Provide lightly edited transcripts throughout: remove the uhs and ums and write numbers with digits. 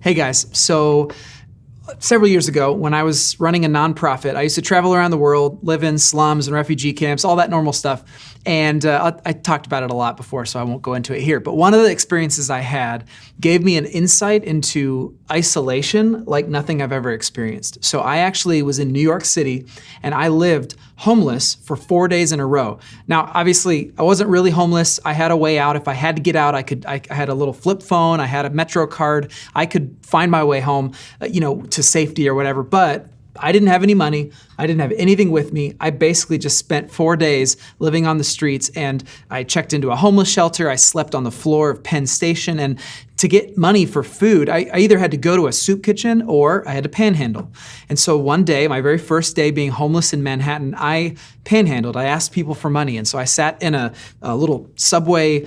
Hey guys, so several years ago when I was running a nonprofit, I used to travel around the world, live in slums and refugee camps, all that normal stuff. And I talked about it a lot before, so I won't go into it here. But one of the experiences I had gave me an insight into isolation like nothing I've ever experienced. So I actually was in New York City and I lived homeless for 4 days in a row. Now, obviously, I wasn't really homeless. I had a way out. If I had to get out, I had a little flip phone. I had a Metro card. I could find my way home, to safety or whatever. But I didn't have any money. I didn't have anything with me. I basically just spent 4 days living on the streets, and I checked into a homeless shelter. I slept on the floor of Penn Station, and to get money for food, I either had to go to a soup kitchen or I had to panhandle. And so one day, my very first day being homeless in Manhattan, I panhandled. I asked people for money. And so I sat in a little subway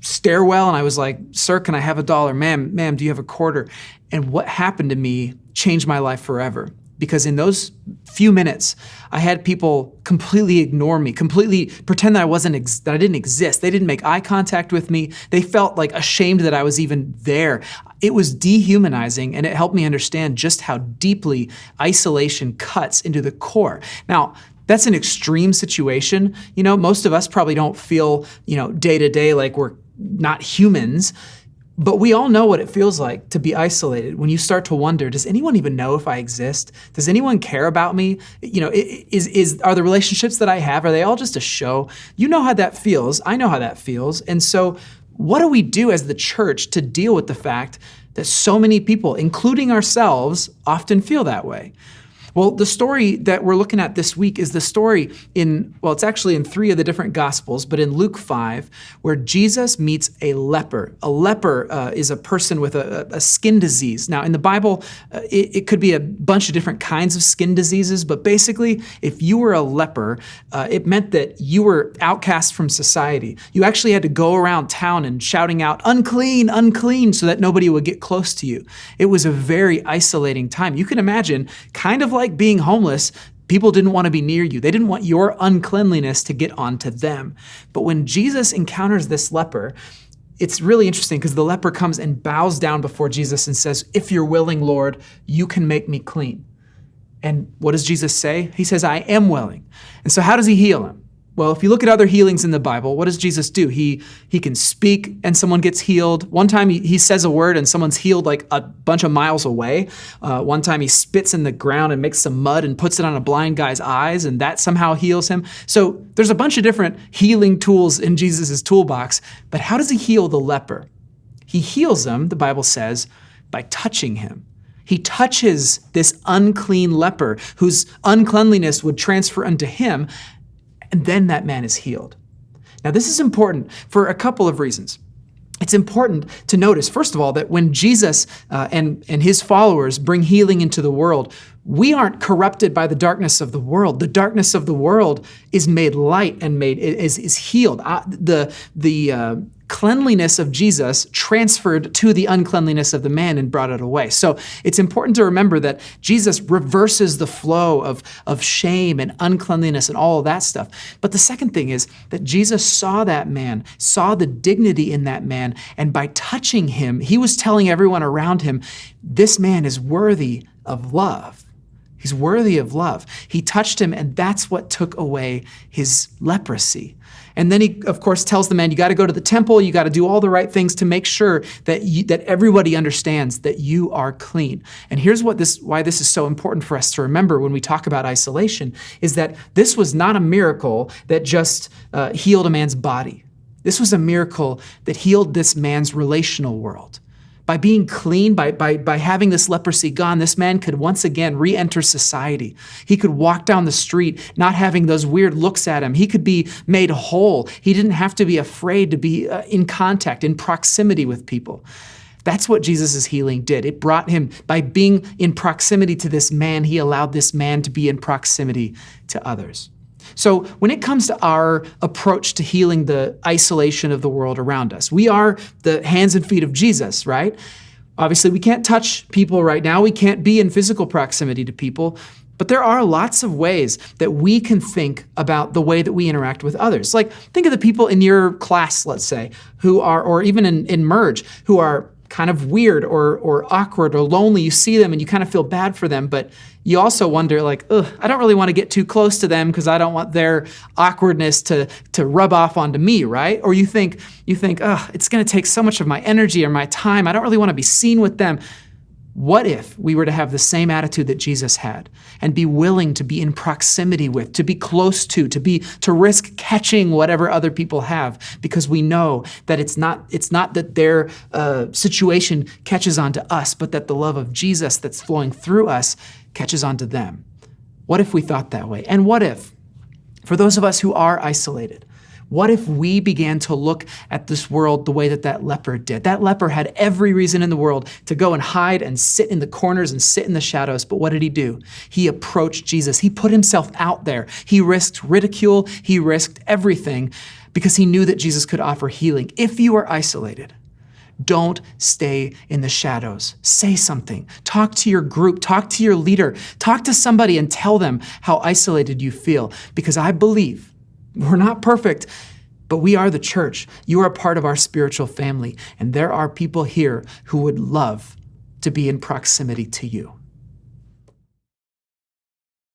stairwell, and I was like, "Sir, can I have $1? Ma'am, do you have a quarter?" And what happened to me changed my life forever. Because in those few minutes, I had people completely ignore me, completely pretend that I didn't exist. They didn't make eye contact with me. They felt like ashamed that I was even there. It was dehumanizing, and it helped me understand just how deeply isolation cuts into the core. Now, that's an extreme situation. Most of us probably don't feel, day to day like we're not humans. But we all know what it feels like to be isolated when you start to wonder, does anyone even know if I exist? Does anyone care about me? Are the relationships that I have, are they all just a show? You know how that feels. I know how that feels. And so what do we do as the church to deal with the fact that so many people, including ourselves, often feel that way? Well, the story that we're looking at this week is the story it's actually in 3 of the different Gospels, but in Luke 5, where Jesus meets a leper. A leper is a person with a skin disease. Now, in the Bible, it could be a bunch of different kinds of skin diseases, but basically, if you were a leper, it meant that you were outcast from society. You actually had to go around town and shouting out, "Unclean, unclean," so that nobody would get close to you. It was a very isolating time. You can imagine, kind of like being homeless, people didn't want to be near you. They didn't want your uncleanliness to get onto them. But when Jesus encounters this leper, it's really interesting because the leper comes and bows down before Jesus and says, "If you're willing, Lord, you can make me clean." And what does Jesus say? He says, "I am willing." And so how does he heal him? Well, if you look at other healings in the Bible, what does Jesus do? He can speak and someone gets healed. One time he says a word and someone's healed like a bunch of miles away. One time he spits in the ground and makes some mud and puts it on a blind guy's eyes, and that somehow heals him. So there's a bunch of different healing tools in Jesus' toolbox. But how does he heal the leper? He heals him, the Bible says, by touching him. He touches this unclean leper whose uncleanliness would transfer unto him, and then that man is healed. Now, this is important for a couple of reasons. It's important to notice, first of all, that when Jesus and his followers bring healing into the world, we aren't corrupted by the darkness of the world. The darkness of the world is made light and is healed. The cleanliness of Jesus transferred to the uncleanliness of the man and brought it away. So it's important to remember that Jesus reverses the flow of shame and uncleanliness and all of that stuff. But the second thing is that Jesus saw that man, saw the dignity in that man, and by touching him, he was telling everyone around him, this man is worthy of love. He's worthy of love. He touched him, and that's what took away his leprosy. And then he, of course, tells the man, you got to go to the temple, you got to do all the right things to make sure that everybody understands that you are clean. And here's why this is so important for us to remember when we talk about isolation, is that this was not a miracle that just healed a man's body. This was a miracle that healed this man's relational world. By being clean, by having this leprosy gone, this man could once again re-enter society. He could walk down the street, not having those weird looks at him. He could be made whole. He didn't have to be afraid to be in contact, in proximity with people. That's what Jesus' healing did. It brought him, by being in proximity to this man, he allowed this man to be in proximity to others. So when it comes to our approach to healing the isolation of the world around us, we are the hands and feet of Jesus, right? Obviously, we can't touch people right now. We can't be in physical proximity to people. But there are lots of ways that we can think about the way that we interact with others. Like, think of the people in your class, let's say, who are, or even in Merge, who are kind of weird or awkward or lonely. You see them and you kind of feel bad for them, but you also wonder like, I don't really want to get too close to them because I don't want their awkwardness to rub off onto me, right? Or you think, it's going to take so much of my energy or my time. I don't really want to be seen with them. What if we were to have the same attitude that Jesus had and be willing to be in proximity with, to be close to risk catching whatever other people have, because we know that it's not that their situation catches onto us, but that the love of Jesus that's flowing through us catches onto them. What if we thought that way? And what if, for those of us who are isolated, what if we began to look at this world the way that leper did? That leper had every reason in the world to go and hide and sit in the corners and sit in the shadows. But what did he do? He approached Jesus. He put himself out there. He risked ridicule. He risked everything because he knew that Jesus could offer healing. If you are isolated, don't stay in the shadows. Say something. Talk to your group. Talk to your leader. Talk to somebody and tell them how isolated you feel. Because I believe we're not perfect, but we are the church. You are a part of our spiritual family, and there are people here who would love to be in proximity to you.